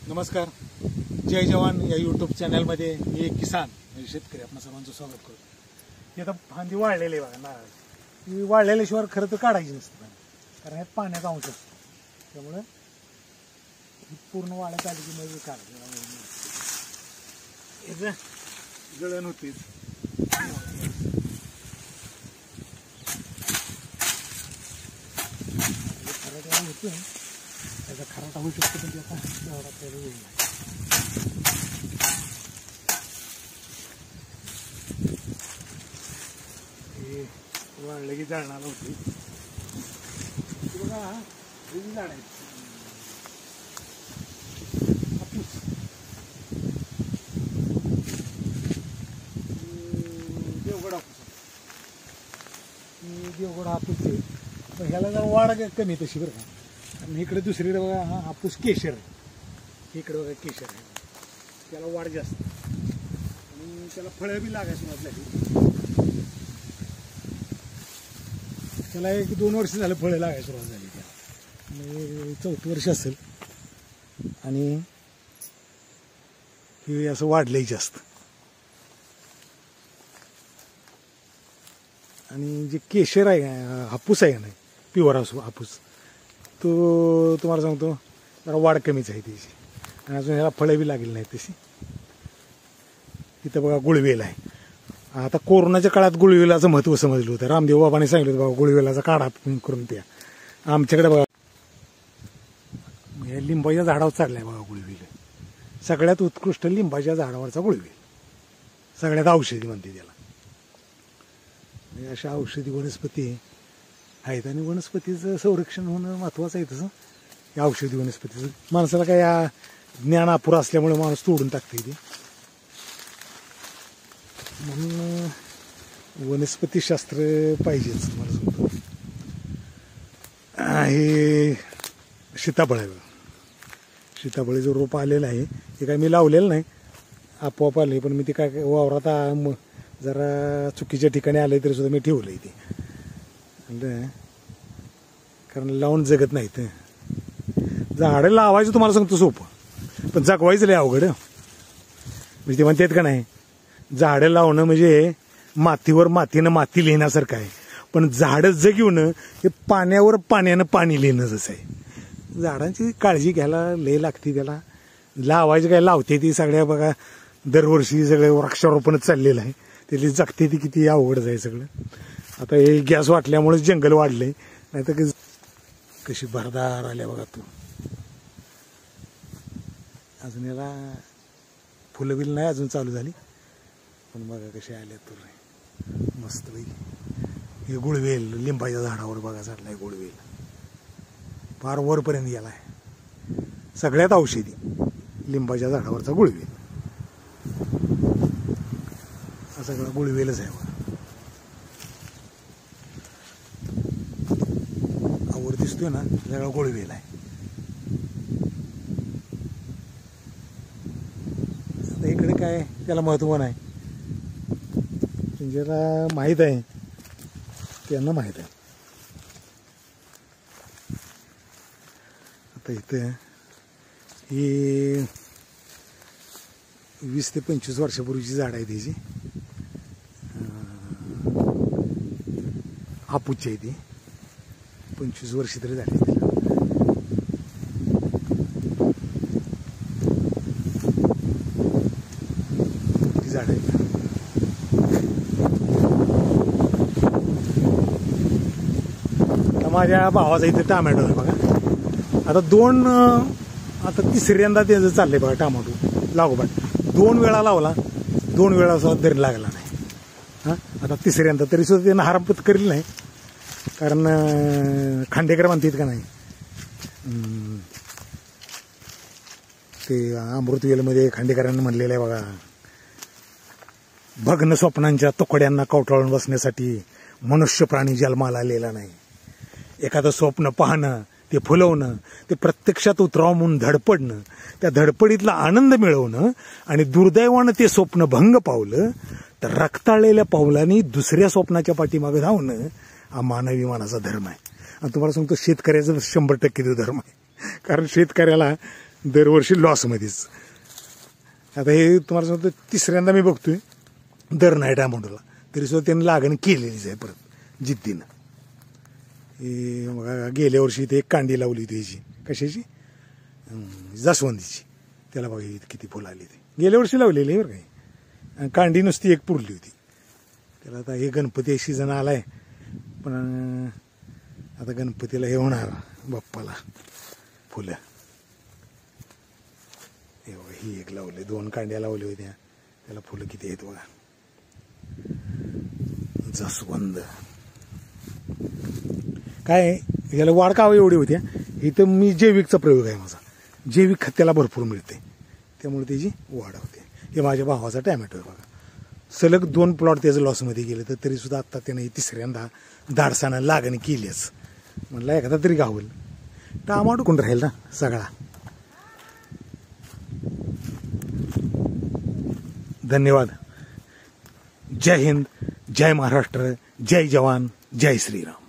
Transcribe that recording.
नमस्कार. जय जवान या यूट्यूब चॅनलमध्ये मी एक किसान म्हणजे शेतकरी आपण सर्वांचं स्वागत करतो. हे आता फांदी वाळलेली बघा नारळ ही वाळलेल्याशिवाय खरं तर काढायची नसतं कारण ह्यात पाण्याचा अंश असतो. त्यामुळे पूर्ण वाळत आली की मग काढायचं जळण होतीच. खराटा होतो त्याचा खराटा होऊ शकतो पण त्याचा एवढा आपल्याला वेळ नाही. वाळलं की जळणाला होती बघा. हे झाड आहेत हापूस देवगड हापूस देवगड हापूस आहे. ह्याला जरा वाढ कमी तशी बरं का. आणि इकडे दुसरीकडे बघा हा हापूस केशर आहे. इकडे बघा केशर आहे त्याला वाढ जास्त आणि त्याला फळं बी लागायची आपल्याला. त्याला 1-2 वर्ष झालं फळं लागायला सुरुवात झाली. त्याला 4थं वर्ष असेल आणि हे असं वाढलंही जास्त. आणि जे केशर आहे हापूस आहे ना प्युअर हापूस तो तुम्हाला सांगतो जरा वाढ कमीच आहे त्याची आणि अजून ह्याला फळं बी लागली नाहीत तशी. इथं बघा गुळवेल आहे. आता कोरोनाच्या काळात गुळवेलाचं महत्त्व समजलं होतं. रामदेव बाबांनी सांगितलं होतं बाबा गुळवेलाचा काढा करून प्या. आमच्याकडे बघा लिंबाच्या झाडावर चढलाय बघा गुळवेल. सगळ्यात उत्कृष्ट लिंबाच्या झाडावरचा गुळवेल सगळ्यात औषधी म्हणते त्याला. अशा औषधी वनस्पती आहेत आणि वनस्पतीचं संरक्षण होणं महत्त्वाचं आहे. तसं या औषधी वनस्पतीचं माणसाला काय या ज्ञान अपुरं असल्यामुळे माणूस तोडून टाकते ते. म्हणून वनस्पतीशास्त्र पाहिजेच. मला सांगतो हे सीताफळ आहे. सीताफळ जो रोप आलेलं आहे हे काय मी लावलेलं नाही आपोआप आले. पण मी ते काय वावरात जरा चुकीच्या ठिकाणी आले तरी सुद्धा मी ठेवलं आहे ते. कारण लावून जगत नाहीत. झाडं लावायचं तुम्हाला सांगतो सोपं पण जगवायचं लय अवघड. म्हणजे ते म्हणतात का नाही झाडं लावणं म्हणजे मातीवर मातीनं माती लिहिण्यासारखं आहे. पण झाडं जगवणं हे पाण्यावर पाण्यानं पाणी लिहिणं जसं आहे. झाडांची काळजी घ्यायला लय लागते. त्याला लावायचं काय लावते ती सगळ्या बघा दरवर्षी सगळं वृक्षारोपणच चाललेलं आहे. त्याची जगते ती किती अवघड आहे सगळं. आता हे गॅस वाटल्यामुळेच जंगल वाढलंय नाही तर कशी भरदार आल्या बघा तू. अजून याला फुलं बिल नाही अजून चालू झाली पण बघा कशी आल्या तू मस्त बाई. हे गुळवेल लिंबाच्या झाडावर बघा चढलाय गुळवेल. फार वरपर्यंत गेलाय. सगळ्यात औषधी लिंबाच्या झाडावरचा गुळवेल. हा सगळा गुळवेलच आहे बघा. आवर दिसतोय ना सगळा गुळवेल आहे. आता इकडे काय त्याला महत्व नाही. ज्याला माहीत आहे त्यांना माहीत आहे. आता इथं ही 20 ते 25 वर्षापूर्वीची झाड आहे त्याची. हापूसची आहे ती. 25 वर्ष तरी झाली त्याला. ती झाड आहे. माझ्या भावाचा इथे टोमॅटो आहे बघा. आता तिसऱ्यांदा त्याचं चाललंय बघा टोमॅटो लागोपाठ. 2 वेळा लावला 2 वेळा सुद्धा तरी लागला नाही. हां आता तिसऱ्यांदा तरी सुद्धा त्यानं हारामपत करेल नाही. कारण खांडेकर म्हणतात का नाही ते अमृतवेलमध्ये खांडेकरांनी म्हणलेलं आहे बघा. भग्न स्वप्नांच्या तुकड्यांना कवटाळून बसण्यासाठी मनुष्य प्राणी जन्माला आलेला नाही. एखादं स्वप्न पाहणं ते फुलवणं ते प्रत्यक्षात उतरावं म्हणून धडपडणं त्या धडपडीतला आनंद मिळवणं आणि दुर्दैवानं ते स्वप्न भंग पावलं तर रक्ताळलेल्या पावलांनी दुसऱ्या स्वप्नाच्या पाठीमागे धावणं हा मानवी मानाचा धर्म आहे. आणि तुम्हाला सांगतो शेतकऱ्याचा 100% तो धर्म आहे. कारण शेतकऱ्याला दरवर्षी लॉसमध्येच. आता हे तुम्हाला सांगतो तिसऱ्यांदा मी बघतोय दर नाही टॅमॅटोला, तरीसुद्धा त्यांनी लागण केलेलीच आहे परत जिद्दीनं. हे बघा गेल्या वर्षी इथे एक कांडी लावली होती ह्याची, कशाची, जास्वंदीची. त्याला बघा किती फुलं आली ती, गेल्या वर्षी लावलेली बरं काही, आणि कांडी नुसती एक पुरली होती त्याला. आता हे गणपती सीझन आलाय, पण आता गणपतीला हे होणार बाप्पाला फुलं. हे बघा ही एक लावले, 2 कांड्या लावल्या होत्या, त्याला फुलं किती आहेत बघा. जास्वंद काय याला वाढ का एवढी होत्या, इथं मी जैविकचा प्रयोग आहे माझा, जैविक खत त्याला भरपूर मिळते, त्यामुळे त्याची वाढ होते. हे माझ्या भावाचा टॅमॅटो आहे बघा, सलग 2 प्लॉट त्याचं लॉसमध्ये गेले, तर तरीसुद्धा आत्ता त्यानं तिसऱ्यांदा धाडसानं लागण केलीच. म्हणलं एखादा तरी गावल, टमाटो कोण राहील ना सगळा. धन्यवाद. जय हिंद, जय महाराष्ट्र, जय जवान, जय श्रीराम.